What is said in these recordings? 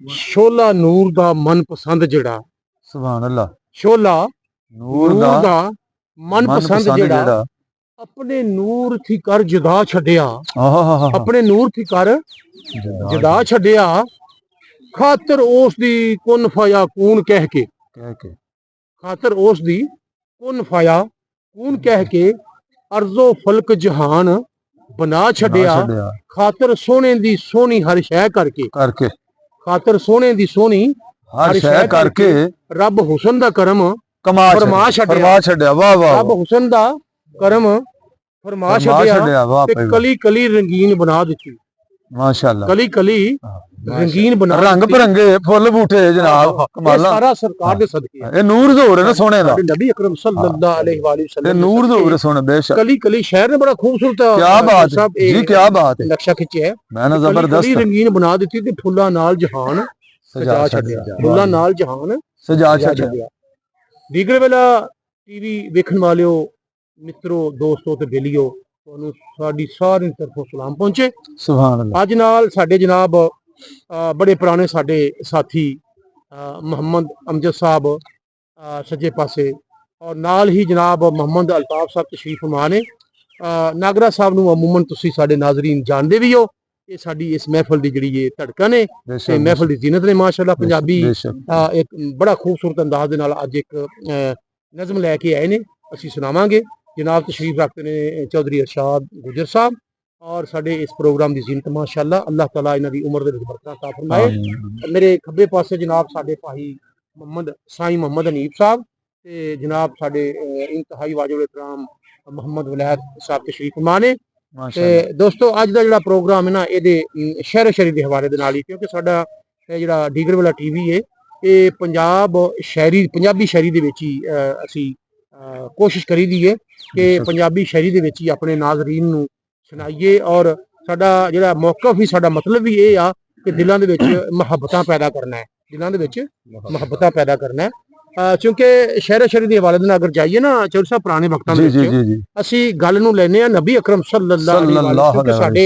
शोला नूर दा मनपसंद जेड़ा सुभान अल्लाह शोला नूर नूर दा दा मनपसंद मनपसंद जेड़ा जेड़ा अपने नूर थी कर जुदा छड्या आहा अपने नूर थी कर जुदा छड्या खातर उस दी कुन फाया कून कह के कह के खातर उस दी कुन फाया कून कह के अर्जो फलक जहान बना ना छड्या छड्या खातर सोने दी सोनी हर शै करके करके खातर सोने दी सोनी हर हर शय शै करके रब हुसन दा करम कमा फरमा छड्या फरमा छड्या वाह वाह रब हुसन दा करम फरमा फरमा छड्या छड्या वाह ते भाई वाह कली कली रंगीन बना दित्ती माशाअल्लाह कली कली रंगीन बना रंग दित्ती बिरंगे फुੱਲ बूटे जनाब ये कमाला सारा सरकार दे सदके है ਇਹ ਨੂਰ ਜ਼ੋਰ ਹੈ ਨਾ ਸੋਹਣੇ ਦਾ साडे नबी अकरम सल्लल्लाहु अलैहि ਤੇ वसल्लम ਨੂਰ ਜ਼ੋਰ ਸੁਣ ਬੇਸ਼ੱਕ कली कली शहर ने बड़ा खूबसूरत क्या बात है साहब जी क्या बात है नक्शा खिंचे है मैं ना कली कली जबरदस्त रंगीन बना दित्ती ते फुੱਲਾਂ ਨਾਲ जहान सजा छड्या फुੱਲਾਂ ਨਾਲ जहान सजा सजा छड्या छड्या दीगर वेला टीवी वेखण वालियो मित्रो दोस्तों ते बेलियो ਤੁਹਾਨੂੰ ਸਾਡੀ ਸਾਰੀ ਤਰਫੋਂ ਸਲਾਮ ਪਹੁੰਚੇ ਸੁਭਾਨ ਅੱਲਾਹ ਅੱਜ ਨਾਲ ਸਾਡੇ ਜਨਾਬ ਬੜੇ ਪੁਰਾਣੇ ਸਾਡੇ ਸਾਥੀ ਮੁਹੰਮਦ ਅਮਜਦ ਸਾਹਿਬ ਸੱਜੇ ਪਾਸੇ ਔਰ ਨਾਲ ਹੀ ਜਨਾਬ ਮੁਹੰਮਦ ਅਲਤਾਫ ਸਾਹਿਬ ਤਸ਼ਰੀਫ ਫਰਮਾ ਨੇ ਨਾਗਰਾ ਸਾਹਿਬ ਨੂੰ ਅਮੂਮਨ ਤੁਸੀਂ ਸਾਡੇ ਨਾਜ਼ਰੀਨ ਜਾਣਦੇ ਵੀ ਹੋ ਇਹ ਸਾਡੀ ਇਸ ਮਹਿਫਲ ਦੀ ਜਿਹੜੀ ਇਹ ਧੜਕਣ ਹੈ ਤੇ ਮਹਿਫਲ ਦੀ ਜ਼ੀਨਤ ਨੇ ਮਾਸ਼ਾਅੱਲਾ ਪੰਜਾਬੀ ਇੱਕ ਬੜਾ ਖੂਬਸੂਰਤ ਅੰਦਾਜ਼ ਦੇ ਨਾਲ ਅੱਜ ਇੱਕ ਨਜ਼ਮ ਲੈ ਕੇ ਆਏ ਨੇ ਅਸੀਂ ਸੁਣਾਵਾਂਗੇ जनाब तशरीफ रखते ने चौधरी अरशाद गुजर साहब और साडे इस प्रोग्राम की जीनत माशाअल्लाह अल्लाह ताला इन्हां दी उम्र दे विच बरकत अता फरमाए मेरे खब्बे पासे जनाब साडे भाई मोहम्मद साईं मोहम्मद हनीफ साहब ते जनाब साडे इंतहाई वाजिब इकराम मोहम्मद वलैद साहब तशरीफ फरमा ने ते दोस्तों अज दा जिहड़ा प्रोग्राम है ना इहदे शहर शरी दे हवाले दे नाल ही क्योंकि साडा जिहड़ा डीगर वाला टीवी है ये पंजाबी शायरी दे विच ही असीं कोशिश करी दी है कि पंजाबी शायरी दे विच ही अपने नाज़रीन नूं सुनाइए और साडा जिहड़ा मौकफ ही साडा मतलब भी ये आ कि दिलां दे विच मुहब्बतां पैदा करना है दिलां दे विच मुहब्बतां पैदा करना है क्योंकि शहर शरी दे हवाले नाल अगर जाइए ना चौधरी साहब पुराने वक्तां दे विच असीं गल नूं लैने आ नबी अकरम सल्लल्लाहु अलैहि वसल्लम साडे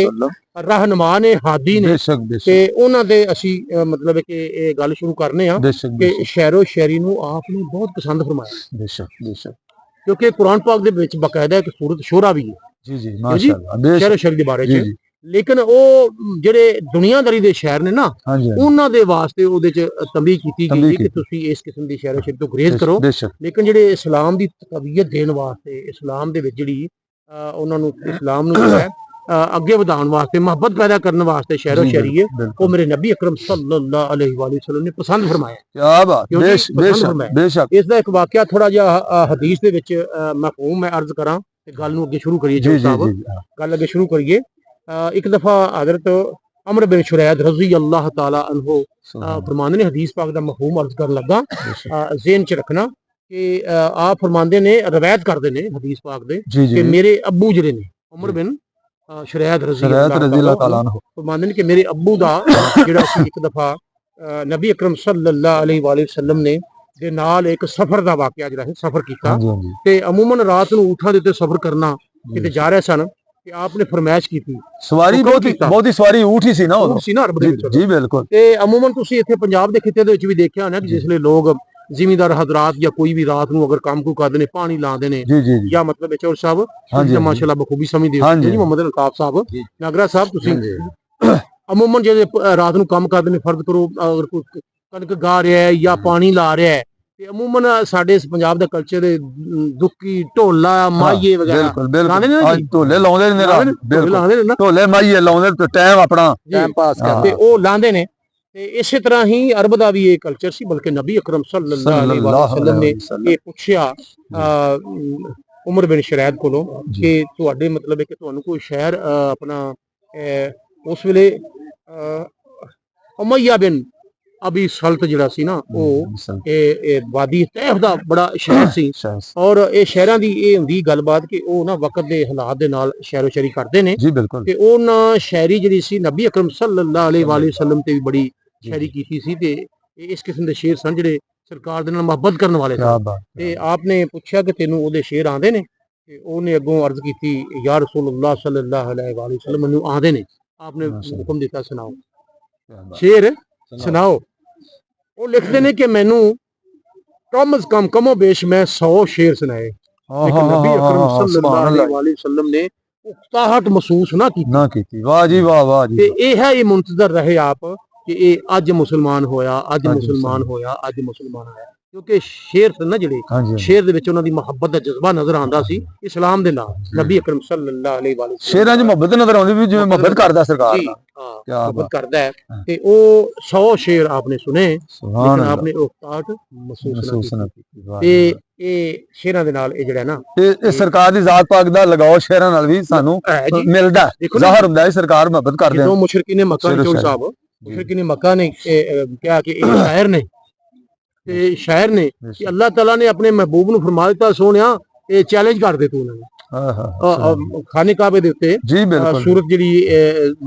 रहनुमा ने हादी ने ते उन्हां दे असीं मतलब कि ये गल शुरू करने आ कि शहरो शायरी नूं आप ने बहुत पसंद फरमाया बेशक बेशक क्योंकि कुरान पाक दे विच बाकायदा एक सूरत शोरा भी है जी जी माशाअल्लाह शहर शरी दे बारे च लेकिन वो ਜਿਹੜੇ ਦੁਨੀਆਦਾਰੀ ਦੇ ਸ਼ਹਿਰ ਨੇ ਨਾ ਉਹਨਾਂ ਦੇ ਵਾਸਤੇ ਉਹਦੇ ਚ ਤੰਬੀਹ ਕੀਤੀ ਗਈ ਕਿ ਤੁਸੀਂ ਇਸ ਕਿਸਮ ਦੀ ਸ਼ਹਿਰ ਸ਼ਰੀ ਤੋਂ ਗੁਰੇਜ਼ ਕਰੋ ਲੇਕਿਨ ਜਿਹੜੇ ਇਸਲਾਮ ਦੀ ਤਕਵੀਅਤ ਦੇਣ ਵਾਸਤੇ ਇਸਲਾਮ ਦੇ ਵਿੱਚ ਜਿਹੜੀ ਉਹਨਾਂ ਨੂੰ ਇਸਲਾਮ ਨੂੰ ਜਿਹੜਾ ਅੱਗੇ ਵਧਾਉਣ ਵਾਸਤੇ ਮੁਹੱਬਤ ਪੈਦਾ ਕਰਨ ਵਾਸਤੇ ਸ਼ਹਿਰੋ ਸ਼ਹਿਰੀ ਹੈ ਉਹ ਮੇਰੇ ਨਬੀ ਅਕਰਮ ਸੱਲੱਲਾਹੁ ਅਲੈहि ਵਸੱਲਮ ਨੇ ਪਸੰਦ ਫਰਮਾਇਆ ਕੀ ਬਾਤ ਬੇਸ਼ੱਕ ਇਸ ਦਾ ਇੱਕ ਵਾਕਿਆ ਥੋੜਾ ਜਿਹਾ ਹਦੀਸ ਦੇ ਵਿੱਚ ਮਫਹੂਮ ਮੈਂ ਅਰਜ਼ ਕਰਾਂ ਤੇ ਗੱਲ ਨੂੰ ਅੱਗੇ ਸ਼ੁਰੂ ਕਰੀਏ ਜੀ ਸਾਹਿਬ ਗੱਲ ਅੱਗੇ ਸ਼ੁਰੂ ਕਰੀਏ एक दफा हजरत अमर बिन शुरैद रजी अल्लाह ताला अन्हो फरमांदे ने हदीस पाक दा मफहूम अर्ज करन लगा ज़हन च रखना कि आप फरमांदे ने रवायत करदे ने हदीस पाक दे कि मेरे अब्बू जिहड़े ने उमर बिन शुरैद रजी अल्लाह ताला अन्हो फरमांदे ने कि मेरे अब्बू दा जेहड़ा सी एक दफा नबी अकरम सल्लल्लाहु अलैहि वसल्लम ने दे नाल एक सफर दा वाकया जेहड़ा है सफर कीता ते अमूमन रात नूं ऊठां दे उत्ते सफर करना किते जा रहे सन कि आपने फरमाइश की थी सवारी बहुत ही सवारी ऊठ ही सी ना जी बिल्कुल ते अमूमन तुसी इत्थे पंजाब दे खिते दे विच भी देखिया होना कि जिसले लोग जिमीदार हजरात या कोई भी रात नूं अगर काम को करदे ने पानी लांदे ने या मतलब चौधरी साहब माशाअल्लाह बखूबी समझदे हो जी मोहम्मद अल्ताफ साहब नागरा साहब तुसी अमूमन जे रात नूं काम करदे ने फर्ज करो अगर कोई कणक गा रहा है या पानी ला रहा है ਤੇ ਅਮੂਮਨ ਸਾਡੇ ਪੰਜਾਬ ਦਾ ਕਲਚਰ ਦੁੱਕੀ ਢੋਲਾ ਮਾਈਏ ਵਗੈਰਾ ਲਾਉਂਦੇ ਨੇ ਜੀ ਢੋਲੇ ਲਾਉਂਦੇ ਨੇ ਬਿਲਕੁਲ ਢੋਲੇ ਮਾਈਏ ਲਾਉਂਦੇ ਤੇ ਟਾਈਮ ਆਪਣਾ ਟਾਈਮ ਪਾਸ ਕਰਦੇ ਉਹ ਲਾਉਂਦੇ ਨੇ ਤੇ ਇਸੇ ਤਰ੍ਹਾਂ ਹੀ ਅਰਬ ਦਾ ਵੀ ਇਹ ਕਲਚਰ ਸੀ ਬਲਕਿ ਨਬੀ ਅਕਰਮ ਸੱਲੱਲਾਹੁ ਅਲੈहि ਵਸੱਲਮ ਨੇ ਇਹ ਪੁੱਛਿਆ ਉਮਰ ਬਿਨ ਸ਼ਰੈਦ ਕੋਲੋਂ ਕਿ ਤੁਹਾਡੇ ਮਤਲਬ ਹੈ ਕਿ ਤੁਹਾਨੂੰ ਕੋਈ ਸ਼ਹਿਰ ਆਪਣਾ ਉਸ ਵੇਲੇ ਉਮਈਆ ਬਿਨ अभी सल्त जिहड़ा सी ना वादी तैफ दा बड़ा शहर सी और ये शहरां दी ये हुंदी गलबात कि ओह ना वक्त दे हालात दे नाल शहरो शायरी करदे ने ते ओह शायरी जिहड़ी सी नबी अकरम सल्लल्लाहु अलैहि वसल्लम ते भी बड़ी शायरी कीती सी ते इस किस्म दे शेर सन जिहड़े सरकार दे नाल मुहब्बत करन वाले सन ते आपने पुछया कि तैनूं ओहदे शेर आंदे ने ते ओहने अगों अर्ज कीती या रसूलुल्लाह सल्लल्लाहु अलैहि वसल्लम मैनूं आंदे ने आपने हुक्म दिता सुनाओ शेर ਸੁਣਾਓ। ਉਹ ਲਿਖਦੇ ਨੇ ਕਿ ਮੈਨੂੰ ਕਮ ਅਜ਼ ਕਮ ਕਮੋ ਬੇਸ਼ ਮੈਂ 100 ਸ਼ੇਰ ਸੁਣਾਏ, ਲੇਕਿਨ ਨਬੀ ਅਕਰਮ ਸੱਲੱਲਾਹੁ ਅਲੈहि ਵਸੱਲਮ ਨੇ ਉਕਤਾਹਟ ਮਹਿਸੂਸ ਨਾ ਕੀਤੀ। ਵਾਹ ਜੀ ਵਾਹ, ਵਾਹ ਜੀ। ਤੇ ਇਹ ਹੈ, ਇਹ ਮੁੰਤਜ਼ਰ ਰਹੇ ਆਪ ਕਿ ਇਹ ਅੱਜ ਮੁਸਲਮਾਨ ਹੋਇਆ, ਅੱਜ ਮੁਸਲਮਾਨ ਹੋਇਆ, ਅੱਜ ਮੁਸਲਮਾਨ ਹੋਇਆ। ਕਿਉਂਕਿ ਸ਼ੇਰ ਨਾ ਜਿਹੜੇ ਸ਼ੇਰ ਦੇ ਵਿੱਚ ਉਹਨਾਂ ਦੀ ਮੁਹੱਬਤ ਦਾ ਜਜ਼ਬਾ ਨਜ਼ਰ ਆਉਂਦਾ ਸੀ ਇਸਲਾਮ ਦੇ ਨਾਲ। ਨਬੀ ਅਕਰਮ ਸੱਲੱਲਾਹੁ ਅਲੈहि ਵਸੱਲਮ ਸ਼ੇਰਾਂ 'ਚ ਮੁਹੱਬਤ ਨਜ਼ਰ ਆਉਂਦੀ ਵੀ, ਜਿਵੇਂ ਮੁਹੱਬਤ ਕਰਦਾ ਸਰਕਾਰ ਨਾਲ। ਮੁਹੱਬਤ ਕਰਦਾ ਹੈ। ਤੇ ਉਹ 100 ਸ਼ੇਰ ਆਪਨੇ ਸੁਨੇ, ਲੇਕਿਨ ਆਪਨੇ ਉਕਤਾਹਟ ਮਹਿਸੂਸ ਨਾ ਕੀਤੀ। ਤੇ ਇਹ ਸ਼ੇਰਾਂ ਦੇ ਨਾਲ ਇਹ ਜਿਹੜਾ ਨਾ ਇਹ ਸਰਕਾਰ ਦੀ ਜ਼ਾਤ ਪਾਕ ਦਾ ਲਗਾਓ ਸ਼ੇਰਾਂ ਨਾਲ ਵੀ ਸਾਨੂੰ ਮਿਲਦਾ, ਜ਼ਾਹਰ ਹੁੰਦਾ ਹੈ ਸਰਕਾਰ ਮੁਹੱਬਤ ਕਰਦੇ। ਜਦੋਂ ਮੁਸ਼ਰਿਕੀਨ ਮੱਕਾ ਨੇ ਚੋਲ ਸਾਹਿਬ, ਮੁਸ਼ਰਿਕੀਨ ਮੱਕਾ ਨੇ ਕਿਹਾ ਕਿ ਇਹ ਸ਼ਾਇਰ ਨੇ, ਤੇ ਸ਼ਾਇਰ ਨੇ ਕਿ ਅੱਲਾਹ ਤਾਲਾ ਨੇ ਆਪਣੇ ਮਹਿਬੂਬ ਨੂੰ ਫਰਮਾ ਦਿੱਤਾ, ਸੋਹਣਿਆ ਇਹ ਚੈਲੰਜ ਕਰ ਦੇ ਤੂੰ ਉਹਨਾਂ ਨੂੰ। ਖਾਨੇ ਕਾਬੇ ਦੇ ਉੱਤੇ ਸੂਰਤ ਜਿਹੜੀ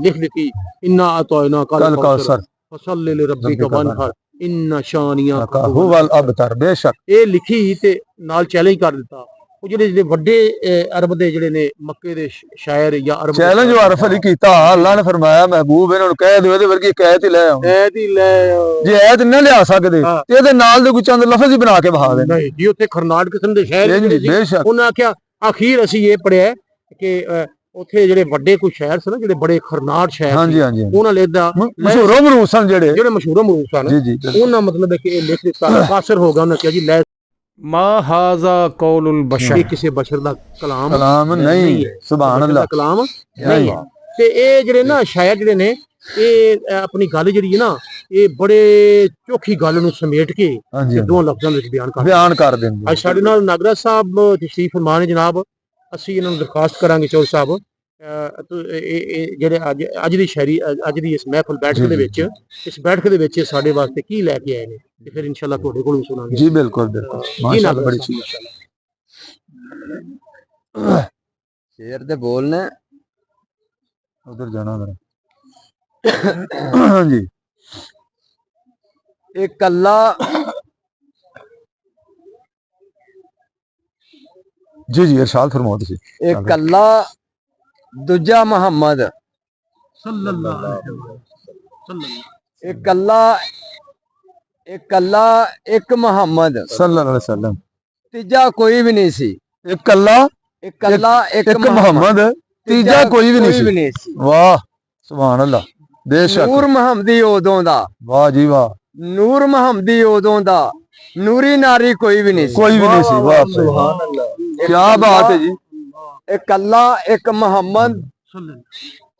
ਲਿਖ ਦਿੱਤੀ, ਇੰਨਾ ਅਤੌਇਨਾ ਕਲ ਕੌਸਰ ਫਸੱਲੀ ਲਿਰੱਬਿਕ ਵਨਹਰ ਇੰਨਾ ਸ਼ਾਨੀਆ ਹੁਵਲ ਅਬਤਰ। ਬੇਸ਼ੱਕ ਇਹ ਲਿਖੀ ਤੇ ਨਾਲ ਚੈਲੰਜ ਕਰ ਦਿੱਤਾ। ਉਹ ਜਿਹੜੇ ਵੱਡੇ ਅਰਬ ਦੇ ਜਿਹੜੇ ਨੇ ਮੱਕੇ ਦੇ ਸ਼ਾਇਰ ਜਾਂ ਅਰਬ ਚੈਲੰਜ ਵਾਰਫ ਅਲੀ ਕੀਤਾ। ਅੱਲਾਹ ਨੇ ਫਰਮਾਇਆ ਮਹਿਬੂਬ ਇਹਨਾਂ ਨੂੰ ਕਹਿ ਦਿਓ ਇਹਦੇ ਵਰਗੀ ਐਤ ਹੀ ਲੈ ਆਓ। ਜੇ ਐਤ ਨਾ ਲਿਆ ਸਕਦੇ ਤੇ ਇਹਦੇ ਨਾਲ ਦੇ ਕੋਈ ਚੰਦ ਲਫ਼ਜ਼ ਹੀ ਬਣਾ ਕੇ ਬਹਾ ਦੇ। ਨਹੀਂ ਜੀ, ਉੱਥੇ ਖਰਨਾਟ ਕਿਸਮ ਦੇ ਸ਼ਾਇਰ ਉਹਨਾਂ ਆਖਿਆ, ਆਖੀਰ ਅਸੀਂ ਇਹ ਪੜਿਆ ਕਿ ਉੱਥੇ ਜਿਹੜੇ ਵੱਡੇ ਕੋਈ ਸ਼ਾਇਰ ਸਨ, ਜਿਹੜੇ ਬੜੇ ਖਰਨਾਟ ਸ਼ਾਇਰ, ਉਹਨਾਂ ਲਿਖਦਾ ਮਸ਼ਹੂਰ ਮਰੂਦ ਸਨ, ਜਿਹੜੇ ਮਸ਼ਹੂਰ ਮਰੂਦ ਸਨ, ਉਹਨਾਂ ਮਤਲਬ ਹੈ ਕਿ ਇਹ ਲਿਖ ਦਿੱਤਾ, ਕਾਸਰ ਹੋ ਗਿਆ। ਉਹਨਾਂ ਕਿਹਾ ਜੀ ਲੈ ਮਾ ਹਾਜ਼ਾ ਕੌਲੁਲ ਬਸ਼ਰ, ਇਹ ਕਿਸੇ ਬਸ਼ਰ ਦਾ ਕਲਾਮ ਨਹੀਂ, ਸੁਭਾਨ ਅੱਲਾਹ, ਕਲਾਮ ਨਹੀਂ ਹੈ। ਤੇ ਇਹ ਜਿਹੜੇ ਨਾ ਸ਼ਾਇਰ ਜਿਹੜੇ ਨੇ, ਇਹ ਆਪਣੀ ਗੱਲ ਜਿਹੜੀ ਹੈ ਨਾ, ਇਹ ਬੜੇ ਚੋਖੀ ਗੱਲ ਨੂੰ ਸਮੇਟ ਕੇ ਦੋ ਲਫ਼ਜ਼ਾਂ ਵਿੱਚ ਬਿਆਨ ਕਰ ਦਿੰਦੇ। ਅੱਜ ਸਾਡੇ ਨਾਲ ਨਾਗਰਾ ਸਾਹਿਬ ਤਸ਼ਰੀਫ ਫਰਮਾ ਨੇ ਜਨਾਬ। ਅਸੀਂ ਇਹਨਾਂ ਨੂੰ ਦਰਖਾਸਤ ਕਰਾਂਗੇ ਚੌਲ ਸਾਹਿਬ, ਜਿਹੜੇ ਅੱਜ ਦੀ ਸ਼ਾਇਰੀ, ਅੱਜ ਦੀ ਇਸ ਮਹਿਫਲ ਬੈਠਕ ਦੇ ਵਿੱਚ, ਇਸ ਬੈਠਕ ਦੇ ਵਿੱਚ ਸਾਡੇ ਵਾਸਤੇ ਕੀ ਲੈ ਕੇ ਆਏ ਨੇ, ਤੇ ਫਿਰ ਇਨਸ਼ਾਅੱਲਾ ਤੁਹਾਡੇ ਕੋਲੋਂ ਸੁਣਾਂਗੇ। ਜੀ ਬਿਲਕੁਲ ਬਿਲਕੁਲ, ਮਾਸ਼ਾਅੱਲਾ, ਬੜੀ ਅੱਛੀ ਸ਼ੇਰ ਦੇ ਬੋਲ ਨੇ। ਉਧਰ ਜਾਣਾ ਜਰਾ। ਹਾਂਜੀ। ਇੱਕ ਅੱਲਾ, ਜੀ ਜੀ ਇਰਸ਼ਾਦ ਫਰਮਾਓ ਤੁਸੀਂ। ਇੱਕ ਅੱਲਾ, ਦੂਜਾ ਮੁਹੰਮਦ ਸੱਲੱਲਾਹੁ ਅਲੈहि ਵਸੱਲਮ। ਇੱਕ ਅੱਲਾ, ਇੱਕ ਅੱਲਾ, ਇੱਕ ਮੁਹੰਮਦ ਸੱਲੱਲਾਹੁ ਅਲੈहि ਵਸੱਲਮ। ਤੀਜਾ ਕੋਈ ਵੀ ਨਹੀਂ ਸੀ। ਇੱਕ ਅੱਲਾ, ਇੱਕ ਅੱਲਾ, ਇੱਕ ਮੁਹੰਮਦ, ਤੀਜਾ ਕੋਈ ਵੀ ਨਹੀਂ ਸੀ। ਵਾਹ ਸੁਭਾਨ ਅੱਲਾਹ, ਬੇਸ਼ੱਕ। ਨੂਰ ਮੁਹੰਮਦੀ ਉਦੋਂ ਦਾ, ਵਾਹ ਜੀ ਵਾਹ। ਨੂਰ ਮੁਹੰਮਦੀ ਉਦੋਂ ਦਾ, ਨੂਰੀ ਨਾਰੀ ਕੋਈ ਵੀ ਨਹੀਂ ਸੀ। ਕੋਈ ਵੀ ਨਹੀਂ ਸੀ। ਵਾਹ ਸੁਭਾਨ ਅੱਲਾਹ, ਕੀ ਬਾਤ ਹੈ ਜੀ। ਇੱਕ ਅੱਲਾ, ਇੱਕ ਮੁਹੰਮਦ,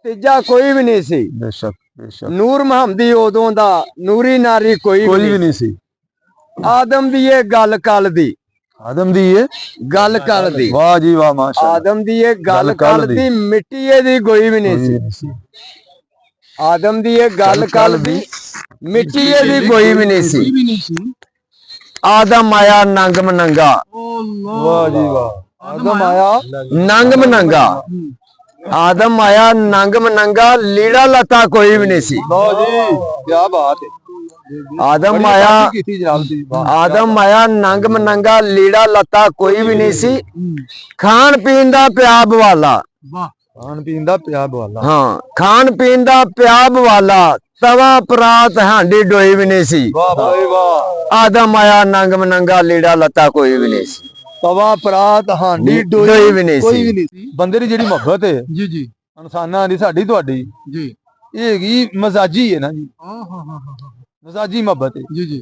ਤੀਜਾ ਕੋਈ ਵੀ ਨਹੀਂ ਸੀ। ਬੇਸ਼ੱਕ ਬੇਸ਼ੱਕ। ਨੂਰ ਮੁਹੰਮਦੀ ਉਦੋਂ ਦਾ, ਨੂਰੀ ਨਾਰੀ ਕੋਈ ਵੀ ਨਹੀਂ ਸੀ। ਆਦਮ ਦੀ ਇਹ ਗੱਲ ਕੱਲ ਦੀ, ਆਦਮ ਦੀ ਇਹ ਗੱਲ ਕੱਲ ਦੀ। ਵਾਹ ਜੀ ਵਾਹ, ਮਾਸ਼ਾਅੱਲਾ। ਆਦਮ ਦੀ ਇਹ ਗੱਲ ਕੱਲ ਦੀ, ਮਿੱਟੀ ਇਹਦੀ ਕੋਈ ਵੀ ਨਹੀਂ ਸੀ। ਆਦਮ ਦੀ ਇਹ ਗੱਲ ਕੱਲ ਦੀ, ਮਿੱਟੀ ਇਹਦੀ ਕੋਈ ਵੀ ਨਹੀਂ ਸੀ। ਆਦਮ ਆਇਆ ਨੰਗ ਮਨੰਗਾ। ਵਾਹ ਜੀ ਵਾਹ। ਆਦਮ ਆਇਆ ਨੰਗ ਮਨੰਗਾ। ਆਦਮ ਆਇਆ ਨੰਗ ਮਨੰਗਾ, ਲੀੜਾ ਲੱਤਾ ਕੋਈ ਵੀ ਨਹੀਂ ਸੀ। ਵਾਹ ਜੀ, ਕੀ ਬਾਤ ਹੈ। ਆਦਮ ਆਇਆ ਨੰਗ ਮਨੰਗਾ, ਲੀੜਾ ਲੱਤਾ ਕੋਈ ਵੀ ਨਹੀਂ ਸੀ। ਖਾਣ ਪੀਣ ਦਾ ਪਿਆ ਬਵਾਲਾ। ਖਾਣ ਪੀਣ ਦਾ ਪਿਆ ਬਵਾਲਾ। ਹਾਂ, ਖਾਣ ਪੀਣ ਦਾ ਪਿਆ ਬਵਾਲਾ, ਤਵਾ ਪਰਾਤ ਹਾਂਡੀ ਡੋਈ ਵੀ ਨਹੀਂ ਸੀ। ਵਾਹ ਭਾਈ ਵਾਹ। ਆਦਮ ਆਇਆ ਨੰਗ ਮਨੰਗਾ, ਲੀੜਾ ਲੱਤਾ ਕੋਈ ਵੀ ਨਹੀਂ ਸੀ। ਤਵਾ ਪਰਾਤ ਹਾਂਡੀ ਡੋਈ ਵੀ ਨਹੀਂ ਕੋਈ ਵੀ ਨਹੀਂ ਸੀ। ਬੰਦੇ ਦੀ ਜਿਹੜੀ ਮੁਹੱਬਤ ਹੈ ਜੀ ਜੀ, ਇਨਸਾਨਾਂ ਦੀ, ਸਾਡੀ ਤੁਹਾਡੀ ਜੀ, ਇਹ ਹੈਗੀ ਮਜ਼ਾਜੀ ਹੈ ਨਾ ਜੀ। ਮਜ਼ਾਜੀ ਮੁਹੱਬਤ ਹੈ ਜੀ ਜੀ।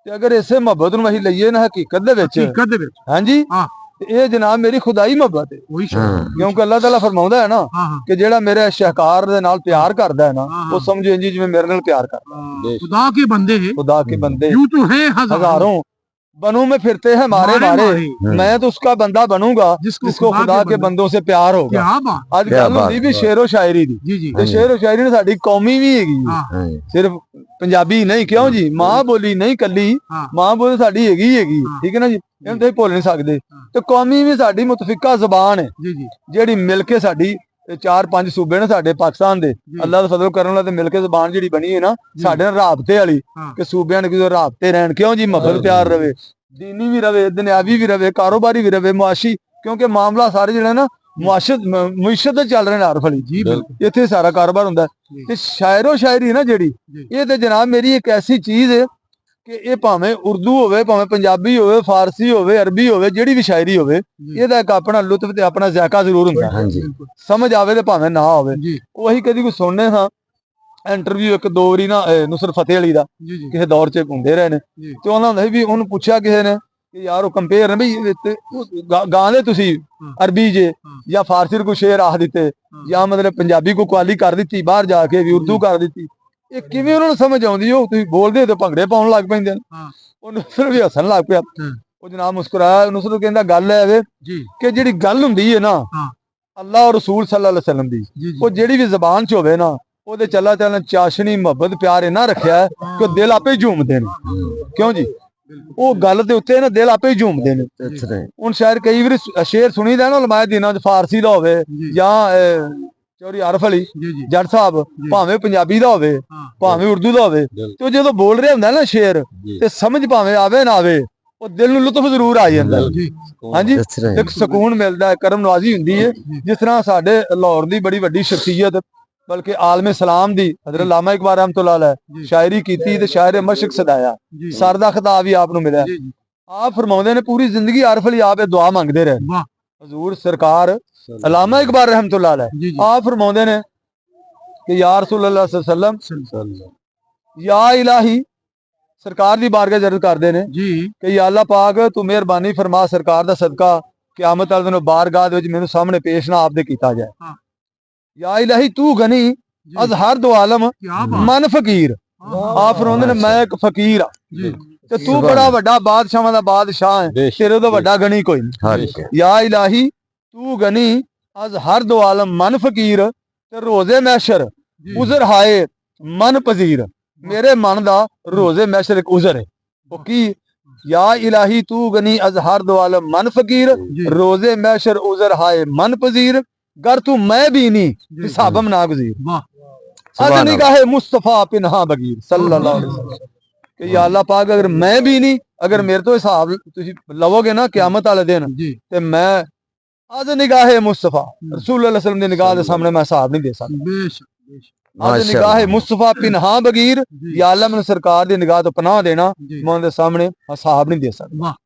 ਤੇ ਅਗਰ ਇਸੇ ਮੁਹੱਬਤ ਨੂੰ ਅਸੀਂ ਲਈਏ ਨਾ ਹਕੀਕਤ ਦੇ ਵਿੱਚ, ਹਾਂਜੀ, ਤੇ ਇਹ ਜਨਾਬ ਮੇਰੀ ਖੁਦਾਈ ਮੁਹੱਬਤ ਹੈ। ਕਿਉਂਕਿ ਅੱਲਾਹ ਤਾਲਾ ਫਰਮਾਉਂਦਾ ਹੈ ਨਾ ਕਿ ਜਿਹੜਾ ਮੇਰੇ ਸ਼ਹਿਕਾਰ ਦੇ ਨਾਲ ਪਿਆਰ ਕਰਦਾ ਹੈ ਨਾ, ਉਹ ਸਮਝੋ ਇੰਜ ਜਿਵੇਂ ਮੇਰੇ ਨਾਲ ਪਿਆਰ ਕਰਦਾ। खुदा के बंदे हैं, खुदा के बंदे यूं तो है हजारों, बनूं में फिरते हैं मारे मारे, मैं तो उसका बंदा बनूंगा जिसको खुदा के बंदों से प्यार होगा। ਅੱਜ ਗੱਲ ਹੁੰਦੀ ਵੀ ਸ਼ੇਰੋ ਸ਼ਾਇਰੀ ਦੀ, ਤੇ ਸ਼ੇਰੋ ਸ਼ਾਇਰੀ ਨੇ ਸਾਡੀ ਕੌਮੀ ਵੀ ਹੈਗੀ, ਸਿਰਫ ਪੰਜਾਬੀ ਨਹੀਂ। ਕਿਉਂ ਜੀ, ਮਾਂ ਬੋਲੀ ਨਹੀਂ ਕੱਲੀ, ਮਾਂ ਬੋਲੀ ਸਾਡੀ ਹੈਗੀ, ਠੀਕ ਹੈ ਨਾ ਜੀ, ਇਹਨੂੰ ਤੁਸੀਂ ਭੁੱਲ ਨਹੀਂ ਸਕਦੇ। ਤੇ ਕੌਮੀ ਵੀ ਸਾਡੀ ਮੁਤਫਿਕਾ ਜ਼ਬਾਨ ਹੈ, ਜਿਹੜੀ ਮਿਲ ਕੇ ਸਾਡੀ 4-5 ਸੂਬੇ ਨੇ ਸਾਡੇ ਪਾਕਿਸਤਾਨ ਦੇ, ਅੱਲਾਹ ਦਾ ਫਜ਼ਲ ਕਰਨ ਵਾਲਾ, ਤੇ ਮਿਲ ਕੇ ਜ਼ਬਾਨ ਜਿਹੜੀ ਬਣੀ ਹੈ ਨਾ ਸਾਡੇ ਨਾਲ ਰਾਬਤੇ ਵਾਲੀ, ਕਿ ਸੂਬਿਆਂ ਨੇ ਕਿਦੋਂ ਰਾਬਤੇ ਰਹਿਣ। ਕਿਉਂ ਜੀ, ਮੁਹੱਬਤ ਪਿਆਰ ਰਵੇ, ਦੀਨੀ ਵੀ ਰਵੇ, ਦੁਨਿਆਵੀ ਵੀ ਰਵੇ, ਕਾਰੋਬਾਰੀ ਵੀ ਰਵੇ, ਮੁਆਸ਼ੀ, ਕਿਉਂਕਿ ਮਾਮਲਾ ਸਾਰੇ ਜਿਹੜੇ ਨਾ ਮੁਇਸ਼ਤ ਚੱਲ ਰਹੇ ਨੇ ਆਰਫ ਅਲੀ ਜੀ, ਇੱਥੇ ਸਾਰਾ ਕਾਰੋਬਾਰ ਹੁੰਦਾ ਤੇ ਸ਼ਾਇਰੋ ਸ਼ਾਇਰੀ ਨਾ ਜਿਹੜੀ ਇਹ ਤੇ ਜਨਾਬ ਮੇਰੀ ਇੱਕ ਐਸੀ ਚੀਜ਼ ਹੈ ਕਿ ਇਹ ਭਾਵੇਂ ਉਰਦੂ ਹੋਵੇ, ਭਾਵੇਂ ਪੰਜਾਬੀ ਹੋਵੇ, ਫਾਰਸੀ ਹੋਵੇ, ਅਰਬੀ ਹੋਵੇ, ਜਿਹੜੀ ਵੀ ਸ਼ਾਇਰੀ ਹੋਵੇ, ਇਹਦਾ ਇੱਕ ਆਪਣਾ ਲੁਤਫ ਤੇ ਆਪਣਾ ਜ਼ਾਇਕਾ ਜ਼ਰੂਰ ਹੁੰਦਾ। ਹਾਂਜੀ, ਸਮਝ ਆਵੇ ਤੇ ਭਾਵੇਂ ਨਾ ਆਵੇ। ਉਹੀ ਕਦੀ ਕੋਈ ਸੁਣਨੇ ਹਾਂ ਇੰਟਰਵਿਊ ਇੱਕ ਦੋ ਵਾਰੀ ਨਾ ਨੁਸਰਤ ਫਤਿਹ ਅਲੀ ਦਾ ਕਿਸੇ ਦੌਰ 'ਚ ਹੁੰਦੇ ਰਹੇ ਨੇ ਤੇ ਉਹਨਾਂ ਨੇ ਵੀ ਉਹਨੂੰ ਪੁੱਛਿਆ ਕਿਸੇ ਨੇ ਕਿ ਯਾਰ ਉਹ ਕੰਪੇਅਰ ਨੇ ਬਈ ਗਾਂ ਦੇ ਤੁਸੀਂ ਅਰਬੀ ਜੇ ਜਾਂ ਫਾਰਸੀ ਨੂੰ ਕੋਈ ਸ਼ੇਰ ਆਖ ਦਿੱਤੇ ਜਾਂ ਮਤਲਬ ਪੰਜਾਬੀ ਕੋ ਕੁਆਲੀ ਕਰ ਦਿੱਤੀ ਬਾਹਰ ਜਾ ਕੇ ਵੀ ਉਰਦੂ ਕਰ ਦਿੱਤੀ, ਇਹ ਕਿਵੇਂ ਉਹਨਾਂ ਨੂੰ ਸਮਝ ਆਉਂਦੀ? ਉਹ ਤੁਸੀਂ ਬੋਲਦੇ ਤੇ ਭੰਗੜੇ ਪਾਉਣ ਲੱਗ ਪੈਂਦੇ ਨੇ। ਉਹ ਨੁਸਰਤ ਵੀ ਹੱਸਣ ਲੱਗ ਪਿਆ। ਉਹ ਜਨਾਬ ਮੁਸਕਰਾਇਆ। ਨੁਸਰਤ ਕਹਿੰਦਾ ਗੱਲ ਹੈ ਵੇ ਕਿ ਜਿਹੜੀ ਗੱਲ ਹੁੰਦੀ ਹੈ ਨਾ ਅੱਲਾਹ ਔਰ ਰਸੂਲ ਸੱਲੱਲਾਹੁ ਅਲੈਹਿ ਵਸੱਲਮ ਦੀ, ਉਹ ਜਿਹੜੀ ਵੀ ਜ਼ਬਾਨ 'ਚ ਹੋਵੇ ਨਾ ਉਹਦੇ ਚੱਲਾ ਚੱਲਣ ਚਾਸ਼ਨੀ ਮੁਹੱਬਤ ਪਿਆਰ ਇਹਨਾਂ ਰੱਖਿਆ ਕਿ ਉਹ ਦਿਲ ਆਪੇ ਹੀ ਝੂਮਦੇ ਨੇ। ਕਿਉਂ ਜੀ? ਉਹ ਗੱਲ ਦੇ ਉੱਤੇ ਨਾ ਦਿਲ ਆਪੇ ਹੀ ਝੂਮਦੇ ਨੇ। ਹੁਣ ਸ਼ਾਇਰ ਕਈ ਵਾਰੀ ਸ਼ੇਰ ਸੁਣੀ ਦਾ ਨਾ ਉਲਮਾਏ ਦਿਨਾਂ 'ਚ ਫਾਰਸੀ ਦਾ ਹੋਵੇ ਜਾਂ ਚੌਧਰੀ ਆਰਫ ਅਲੀ ਜੱਟ ਸਾਹਿਬ ਭਾਵੇਂ ਪੰਜਾਬੀ ਦਾ ਹੋਵੇ ਭਾਵੇਂ ਉਰਦੂ ਦਾ ਹੋਵੇ, ਤੇ ਉਹ ਜਦੋਂ ਬੋਲ ਰਿਹਾ ਹੁੰਦਾ ਨਾ ਸ਼ੇਰ ਤੇ ਸਮਝ ਭਾਵੇਂ ਆਵੇ ਨਾ ਆਵੇ ਉਹ ਦਿਲ ਨੂੰ ਲੁਤਫ ਜ਼ਰੂਰ ਆ ਜਾਂਦਾ। ਹਾਂਜੀ, ਇੱਕ ਸਕੂਨ ਮਿਲਦਾ ਹੈ, ਕਰਮ ਨਵਾਜ਼ੀ ਹੁੰਦੀ ਹੈ। ਜਿਸ ਤਰ੍ਹਾਂ ਸਾਡੇ ਲਾਹੌਰ ਦੀ ਬੜੀ ਵੱਡੀ ਸ਼ਖਸੀਅਤ ਬਲਕਿ ਆਲਮ ਇਸਲਾਮ ਦੀ ਹਜ਼ਰਤ ਅੱਲਾਮਾ ਇਕਬਾਲ ਰਹਿਮਤੁल्लाह अलैह ਸ਼ਾਇਰੀ ਕੀਤੀ ਤੇ ਸ਼ਾਇਰ ਮਸ਼ਕ ਸਦਾਇਆ, ਸਰ ਦਾ ਖਿਤਾਬ ਵੀ ਆਪ ਨੂੰ ਮਿਲਿਆ। ਆਪ ਫਰਮਾਉਂਦੇ ਨੇ ਪੂਰੀ ਜ਼ਿੰਦਗੀ ਆਰਫ ਅਲੀ ਆਪ ਇਹ ਦੁਆ ਮੰਗਦੇ ਰਹੇ। ਹਜ਼ੂਰ ਸਰਕਾਰ ਅੱਲਾਮਾ ਇਕਬਾਲ ਰਹਿਮਤੁल्लाह अलैह ਆਪ ਫਰਮਾਉਂਦੇ ਨੇ ਕਿ ਯਾ ਰਸੂਲ ਅੱਲਾਹ ਸੱਲੱਲਾਹੁ अलैहि वसल्लम ਯਾ ਇਲਾਹੀ, ਸਰਕਾਰ ਦੀ ਬਾਰਗਾਹ ਜਰਦ ਕਰਦੇ ਨੇ ਕਿ ਯਾ ਅੱਲਾਹ ਪਾਕ ਤੂੰ ਮਿਹਰਬਾਨੀ ਫਰਮਾ ਸਰਕਾਰ ਦਾ ਸਦਕਾ ਕਿਆਮਤ ਵਾਲੇ ਦਿਨ ਬਾਰਗਾਹ ਦੇ ਵਿੱਚ ਮੈਨੂੰ ਸਾਹਮਣੇ ਪੇਸ਼ ਨਾ ਆਪ ਦੇ ਕੀਤਾ ਜਾਏ। ਯਾ ਇਲਾਹੀ ਤੂੰ ਗਨੀ ਅਜ਼ ਹਰ ਦੋ ਆਲਮ ਮਨ ਫਕੀਰ, ਆਪ ਫਰਮਾਉਂਦੇ ਨੇ ਮੈਂ ਇੱਕ ਫਕੀਰ ਆ ਤੇ ਤੂੰ ਬੜਾ ਵੱਡਾ ਬਾਦਸ਼ਾਹਾਂ ਦਾ ਬਾਦਸ਼ਾਹ ਹੈ, ਤੇਰੇ ਤੋਂ ਵੱਡਾ ਗਨੀ ਕੋਈ ਨਹੀਂ। ਯਾ ਇਲਾਹੀ ਤੂੰ ਗਨੀ ਅਜ਼ ਹਰ ਦੋ ਆਲਮ ਮਨ ਫਕੀਰ ਤੇ ਰੋਜ਼ੇ ਮੈਸ਼ਰ ਉਜ਼ਰ ਹਾਏ ਮਨ ਪਜ਼ੀਰ, ਮੇਰੇ ਮਨ ਦਾ ਰੋਜ਼ੇ ਮੈਸ਼ਰ ਇੱਕ ਉਜ਼ਰ ਹੈ। ਉਹ ਕੀ? ਯਾ ਇਲਾਹੀ ਤੂੰ ਗਨੀ ਅਜ਼ ਹਰ ਦੋ ਆਲਮ ਮਨ ਫਕੀਰ ਰੋਜ਼ੇ ਮੈਸ਼ਰ ਉਜ਼ਰ ਹਾਏ ਮਨ ਪਜ਼ੀਰ, गर तू मैं भी नहीं हिसाबम ना गुज़ीर, अज निगाहे मुस्तफा पिन्हा बगीर सल्लल्लाहु अलैहि वसल्लम कि या अल्लाह पाक अगर मैं भी नहीं, अगर मेरे तो हिसाब तुसी लवोगे ना क़यामत वाले दिन ते मैं अज निगाहे मुस्तफा रसूल सल्लल्लाहु अलैहि वसल्लम दी निगाह दे सामने मैं हिसाब नहीं दे सकदा। अज निगाहे मुस्तफा पिन्हा बगीर, या अल्लाह मैनू सरकार दी निगाह तो पनाह देना, मैं उनके सामने हिसाब नहीं दे सकदा।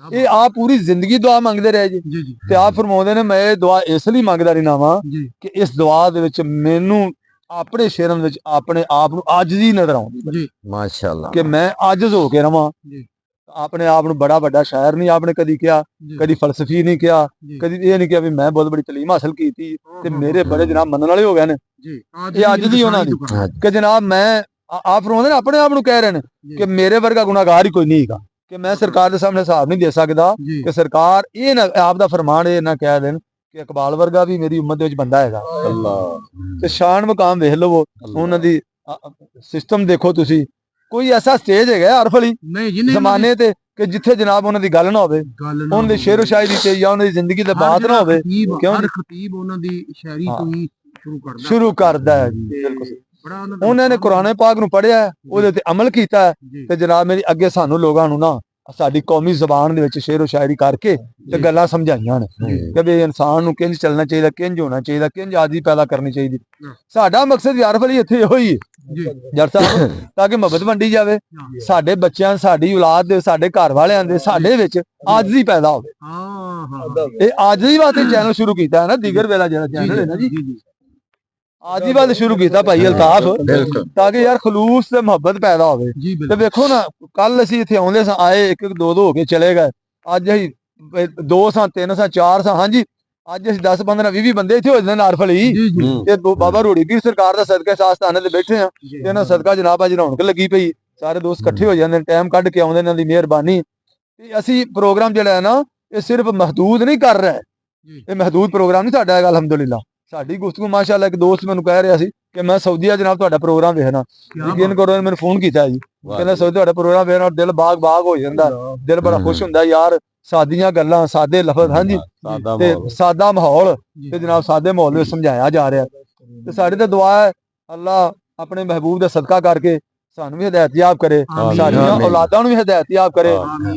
ਇਹ ਆਪ ਪੂਰੀ ਜ਼ਿੰਦਗੀ ਦੁਆ ਮੰਗਦੇ ਰਹੇ ਜੀ ਤੇ ਆਪ ਫਰਮਾਉਂਦੇ ਨੇ ਮੈਂ ਇਹ ਦੁਆ ਇਸ ਲਈ ਮੰਗਦਾ ਰਹਿਣਾ ਵਾਂ ਕਿ ਇਸ ਦੁਆ ਦੇ ਵਿੱਚ ਮੈਨੂੰ ਆਪਣੇ ਸ਼ੇਰਾਂ ਵਿੱਚ ਆਪਣੇ ਆਪ ਨੂੰ ਆਜਜ਼ੀ ਨਜ਼ਰ ਆਉਂਦੀ। ਮਾਸ਼ਾਅੱਲਾ ਕਿ ਮੈਂ ਆਜਜ਼ ਹੋ ਕੇ ਰਵਾਂ। ਆਪਣੇ ਆਪ ਨੂੰ ਬੜਾ ਵੱਡਾ ਸ਼ਾਇਰ ਨਹੀਂ ਆਪਨੇ ਕਦੀ ਕਿਹਾ, ਕਦੀ ਫਲਸਫੀ ਨਹੀਂ ਕਿਹਾ, ਕਦੀ ਇਹ ਨਹੀਂ ਕਿਹਾ ਵੀ ਮੈਂ ਬਹੁਤ ਬੜੀ ਤਾਲੀਮ ਹਾਸਲ ਕੀਤੀ ਤੇ ਮੇਰੇ ਬੜੇ ਜਨਾਬ ਮੰਨਣ ਵਾਲੇ ਹੋ ਗਏ ਨੇ। ਇਹ ਆਜਜ਼ੀ ਉਹਨਾਂ ਦੀ ਕਿ ਜਨਾਬ ਮੈਂ ਆਪ ਫਰਮਾਉਂਦੇ ਨੇ ਆਪਣੇ ਆਪ ਨੂੰ ਕਹਿ ਰਹੇ ਨੇ ਕਿ ਮੇਰੇ ਵਰਗਾ ਗੁਨਾਹਗਾਰ ਹੀ ਕੋਈ ਨਹੀਂ ਹੈਗਾ, ਕਿ मैं सरकार के सामने हिसाब नहीं दे सकता, कि सरकार ये ना आप दा फरमान ये ना कह देन कि इकबाल वर्गा भी मेरी उम्मत विच बंदा हैगा। ते शान मकाम वेख लवो उन्हां दी सिस्टम देखो तुसी, कोई ऐसा स्टेज है आरफ अली जमाने ते कि जिथे जनाब उन्हां दी गल ना होवे, उन्हां दी शेरो शायरी ते या उन्हां दी जिंदगी ते बात ना होवे, क्यों खतीब उन्हां दी शायरी तो ही शुरू करदा है जी। बिल्कुल ਉਹਨਾਂ ਨੇ ਕੁਰਾਨ ਪਾਕ ਨੂੰ ਪੜ੍ਹਿਆ, ਉਹਦੇ ਤੇ ਅਮਲ ਕੀਤਾ ਤੇ ਜਨਾਬ ਮੇਰੀ ਅੱਗੇ ਸਾਨੂੰ ਲੋਕਾਂ ਨੂੰ ਨਾ ਸਾਡੀ ਕੌਮੀ ਜ਼ਬਾਨ ਦੇ ਵਿੱਚ ਸ਼ੇਰੋ ਸ਼ਾਇਰੀ ਕਰਕੇ ਤੇ ਗੱਲਾਂ ਸਮਝਾਈਆਂ ਨੇ ਕਿ ਵੀ ਇਨਸਾਨ ਨੂੰ ਕਿੰਜ ਚੱਲਣਾ ਚਾਹੀਦਾ, ਕਿੰਜ ਹੋਣਾ ਚਾਹੀਦਾ, ਕਿੰਜ ਆਜ਼ੀ ਪੈਦਾ ਕਰਨੀ ਚਾਹੀਦੀ। ਸਾਡਾ ਮਕਸਦ ਆਰਫ ਅਲੀ ਇੱਥੇ ਇਹੋ ਹੀ ਹੈ ਜੱਟ ਸਾਹਿਬ, ਤਾਂ ਕਿ ਮੁਹੱਬਤ ਵੰਡੀ ਜਾਵੇ ਸਾਡੇ ਬੱਚਿਆਂ, ਸਾਡੀ ਔਲਾਦ ਦੇ, ਸਾਡੇ ਘਰ ਵਾਲਿਆਂ ਦੇ, ਸਾਡੇ ਵਿੱਚ ਆਜ਼ੀ ਪੈਦਾ ਹੋਵੇ। ਇਹ ਆਜ਼ੀ ਵਾਸਤੇ ਚੈਨਲ ਸ਼ੁਰੂ ਕੀਤਾ ਹੈ ਨਾ, ਦੀਗਰ ਵੇਲਾ ਜਿਹੜਾ ਚੈਨਲ ਹੈ ਨਾ ਜੀ, आज ही बात शुरू किया भाई अल्ताफ, ताकि यार खलूस से मुहब्बत पैदा हो। ते देखो ना कल असीं इत्थे आउंदे सां, आए एक एक दो हो के चले गए, अज असीं 2 सां 3 सां 4 सां, हाँ जी अज असीं 10 15 20 बंदे इत्थे हो जांदे आरफ अली ते बाबा रूड़ी पीर सरकार दा सदका सास्ताने ते बैठे आ ते इन्हां सदका जनाब अज रौनक लगी पई, सारे दोस्त इकट्ठे हो जांदे, टाइम कढ के आउंदे, इन्हां दी मेहरबानी। ते असीं प्रोग्राम जिहड़ा है ना ये सिर्फ महदूद नहीं कर रहे, ये महदूद प्रोग्राम नहीं साडा, अल्हम्दुलिल्लाह साडी गुफ्तगू माशाअल्लाह। एक दोस्त मैनू कह रहा सी कि मैं सऊदीया जनाब तुहाडा प्रोग्राम वेखना, यकीन करो मैंने फोन किया जी, कहंदा सऊदी तुहाडा प्रोग्राम वेखना दिल बाग बाग हो जांदा, दिल बड़ा खुश हुंदा यार, सादियां गल्लां सादे लफज, हाँ जी ते सादा माहौल ते जनाब सादे माहौल विच समझाया जा रहा ते साडी ते दुआ है अल्लाह अपने महबूब दा सदका करके सानू भी हिदायतयाब करे, साडियां औलादां नू भी हिदायतयाब करे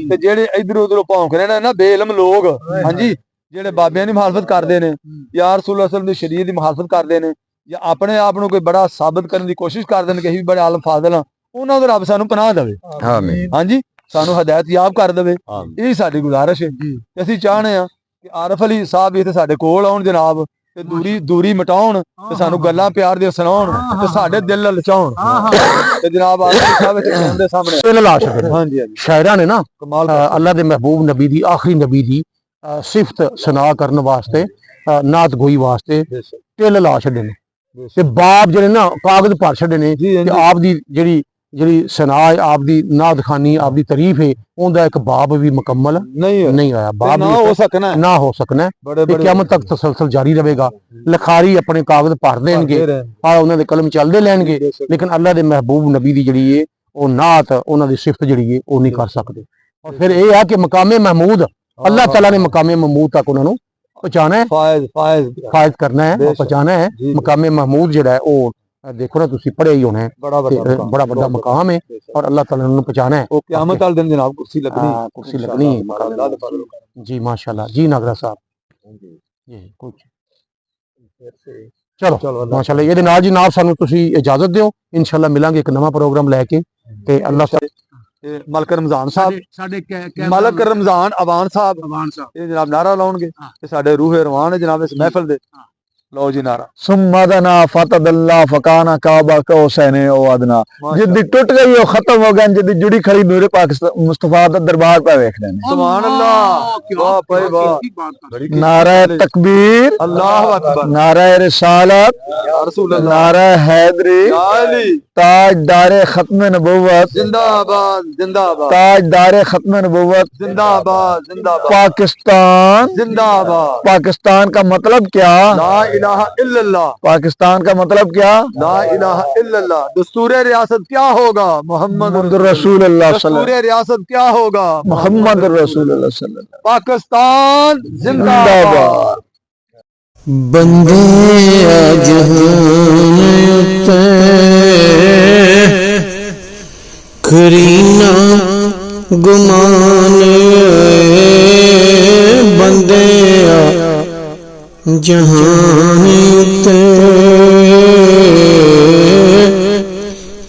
ते जेड़े इधर उधर भौंक रहे ने ना बेइल्म लोग, हाँ जी ਜਿਹੜੇ ਬਾਬਿਆਂ ਦੀ ਮੁਖਾਲਫਤ ਕਰਦੇ ਨੇ ਜਾਂ ਰਸੂਲ ਅਸਲਮ ਦੀ ਸ਼ਰੀਅਤ ਦੀ ਮੁਖਾਲਫਤ ਕਰਦੇ ਨੇ ਜਾਂ ਆਪਣੇ ਆਪ ਨੂੰ ਕੋਈ ਬੜਾ ਸਾਬਤ ਕਰਨ ਦੀ ਕੋਸ਼ਿਸ਼ ਕਰਦੇ ਨੇ ਕਿ ਅਸੀਂ ਵੀ ਬੜੇ ਆਲਮ ਫਾਜ਼ਲ ਹਾਂ, ਉਹਨਾਂ ਦਾ ਰੱਬ ਸਾਨੂੰ ਪਨਾਹ ਦੇਵੇ। ਆਮੀਨ। ਹਾਂਜੀ, ਸਾਨੂੰ ਹਦਾਇਤ ਯਾਬ ਕਰ ਦੇਵੇ, ਇਹ ਸਾਡੀ ਗੁਜ਼ਾਰਿਸ਼ ਹੈ। ਤੇ ਅਸੀਂ ਚਾਹਨੇ ਆ ਕਿ ਆਰਫ ਅਲੀ ਸਾਹਿਬ ਇੱਥੇ ਸਾਡੇ ਕੋਲ ਆਉਣ ਜਨਾਬ, ਤੇ ਦੂਰੀ ਮਿਟਾਉਣ ਤੇ ਸਾਨੂੰ ਗੱਲਾਂ ਪਿਆਰ ਦੀਆਂ ਸੁਣਾਉਣ ਤੇ ਸਾਡੇ ਦਿਲ ਲਲਚਾਉਣ। ਤੇ ਜਨਾਬ ਆਰਫ ਅਲੀ ਸਾਹਿਬ ਇੱਥੇ ਦੇ ਸਾਹਮਣੇ ਲਾ ਛੱਡੇ। ਹਾਂਜੀ ਹਾਂਜੀ, ਸ਼ਾਇਰਾਂ ਨੇ ਨਾ ਕਮਾਲ ਅੱਲਾਹ ਦੇ ਮਹਿਬੂਬ ਨਬੀ ਦੀ ਆਖਰੀ ਨਬੀ ਦੀ ਸਿਫਤ ਸੁਨਾ ਕਰਨ ਵਾਸਤੇ, ਨਾਤ ਗੋਈ ਵਾਸਤੇ ਢਿੱਲ ਲਾ ਛੱਡੇ ਨੇ ਤੇ ਬਾਬ ਜਿਹੜੇ ਨਾ ਕਾਗਜ਼ ਭਰ ਛੱਡੇ ਨੇ ਕਿ ਆਪ ਦੀ ਜਿਹੜੀ ਸਨਾ ਹੈ, ਆਪ ਦੀ ਨਾਤ ਖਾਨੀ, ਆਪ ਦੀ ਤਾਰੀਫ ਹੈ, ਉਹਦਾ ਇੱਕ ਬਾਬ ਵੀ ਮੁਕੰਮਲ ਨਹੀਂ ਆਇਆ। ਬਾਬ ਨਾ ਹੋ ਸਕਣਾ ਤੇ ਕਿਆਮਤ ਤੱਕ ਤਸਲਸਲ ਜਾਰੀ ਰਹੇਗਾ। ਲਖਾਰੀ ਆਪਣੇ ਕਾਗਜ਼ ਭਰ ਦੇਣਗੇ, ਉਹਨਾਂ ਦੇ ਕਲਮ ਚੱਲਦੇ ਲੈਣਗੇ, ਲੇਕਿਨ ਅੱਲਾਹ ਦੇ ਮਹਿਬੂਬ ਨਬੀ ਦੀ ਜਿਹੜੀ ਹੈ ਉਹ ਨਾਤ, ਉਹਨਾਂ ਦੀ ਸਿਫਤ ਜਿਹੜੀ ਹੈ ਉਹ ਨਹੀਂ ਕਰ ਸਕਦੇ। ਔਰ ਫਿਰ ਇਹ ਹੈ ਕਿ ਮਕਾਮੇ महमूद अल्लाह ताला ने मकामे महमूद तक उन्होंने पहुंचाना है, फायद करना है और पहुंचाना है। मकामे महमूद जिहड़ा है वो देखो ना, तुसी पढ़े ही होने, बड़ा बड़ा मकाम है और अल्लाह ताला ने उन्होंने पहुंचाना है। क़यामत वाले दिन जनाब कुर्सी लगनी है। जी माशाल्लाह जी नागरा साहब जी कुछ चलो माशाल्लाह। ये नाल जी नाल सानू तुसी इजाजत दिओ, इंशाल्लाह मिलांगे एक नवा प्रोग्राम लैके। ते अल्लाह मलक रमजान साहब, मलक रमजान अवान साहब ये जनाब नारा लाउणगे ते साडे रूह रवान है जनाब इस महफिल दे। लो जी नारा। सुम्मदना फतदल्ला फकाना काबा कौसैन ओ अदना। जिद्दी टूट गई वो खत्म हो गया, जिद्दी जुड़ी खड़ी नूरे पाकिस्तान मुस्तफा दा दरबार पे देखने ने। सुभान अल्लाह, वाह भाई वाह। नारा तकबीर, अल्लाहु अकबर, नारा रिसालत, या रसूल अल्लाह, नारा हैदरी, ताजदार खत्म नबुव्वत जिंदाबाद जिंदाबाद, ताजदार खत्म नबुव्वत जिंदाबाद जिंदाबाद, पाकिस्तान जिंदाबाद। पाकिस्तान का मतलब क्या? ला इलाहा इल्लल्लाह। पाकिस्तान का मतलब क्या? ला इलाहा इल्लल्लाह। दस्तूर रियासत क्या होगा? मोहम्मद रसूलुल्लाह। दस्तूर रियासत क्या होगा? मोहम्मद रसूलुल्लाह। पाकिस्तान जिंदाबाद। बंदे जहान उते करीना गुमान, बंदे जहान उते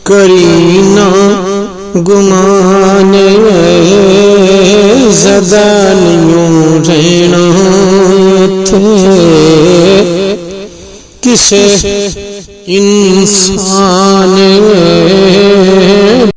करीना गुमान, ज़दानियों रहना थे किसे इंसान।